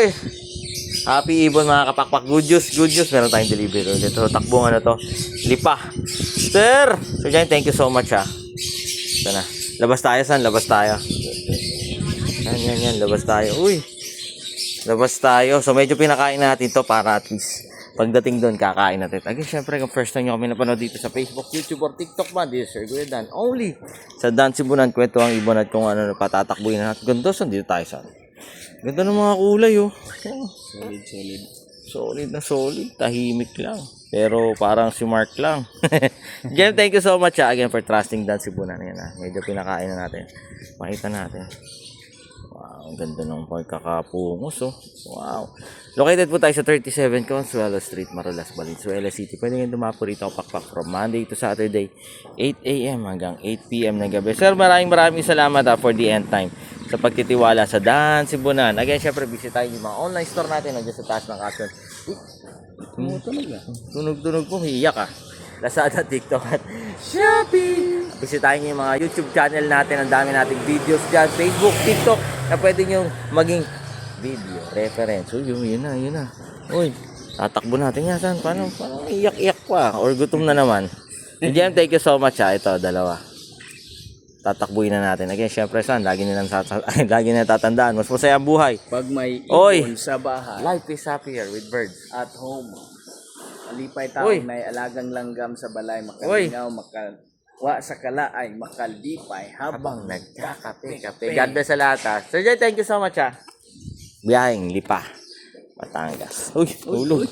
Siyempre, happy ibon mga kapakpak. Good news, good news. Meron tayong delivery ulit. So, takbong ano to. Lipa. Sir! Sir Jan, thank you so much ha. Ito na. Labas tayo, San. Labas tayo. Yan. Labas tayo. Uy. Labas tayo. So, medyo pinakain natin to para at least pagdating doon, kakain natin. Again, syempre, kung first time nyo kami napanood dito sa Facebook, YouTube, or TikTok man, this is Sir Kuya Dan. Only sa Dan Cebunan, kwento ang ibon at kung ano patatakbuhin natin. Ganda, saan dito tayo sa ganda ng mga kulay, oh. Solid na solid. Tahimik lang. Pero parang si Mark lang. Jem, thank you so much again for trusting Dan Cebunan. Yan, medyo pinakain na natin. Makita natin. Wow, ang ganda ng pagkakapungos, oh. Wow. Located po tayo sa 37 Consuelo Street, Marolas, Valenzuela City. Pwede nga dumapo rito pakpak from Monday to Saturday, 8 a.m. hanggang 8 p.m. ng gabi. Sir, maraming salamat for the end time sa pagtitiwala sa Dan Cebunan. Again, syempre, visit tayo yung mga online store natin. Nandiyan sa taas ng caption. Tunog po, hiiyak ah. Lazada, TikTok at Shopee. Bisitahin niyo yung mga YouTube channel natin. Ang dami nating videos dyan. Facebook, TikTok na pwede nyo maging video reference. Uy, yun na. Uy, tatakbo natin yan. Saan? Paano iyak-iyak pa? Or gutom na naman. Jem, thank you so much ha. Ito, dalawa. Tatakbuhin na natin. Again, syempre saan? Lagi nilang tatandaan. Mas masaya ang buhay. Pag may ibon sa bahay. Life is happier with birds. At home. Alipay tao na alagang langgam sa balay. Makalingaw, wa sa kalaay, makaldipay habang nagkakape. God bless sa lahat ha. Sir Jay, thank you so much ha. Biyaheng Lipa, Batangas. Uy, tulog.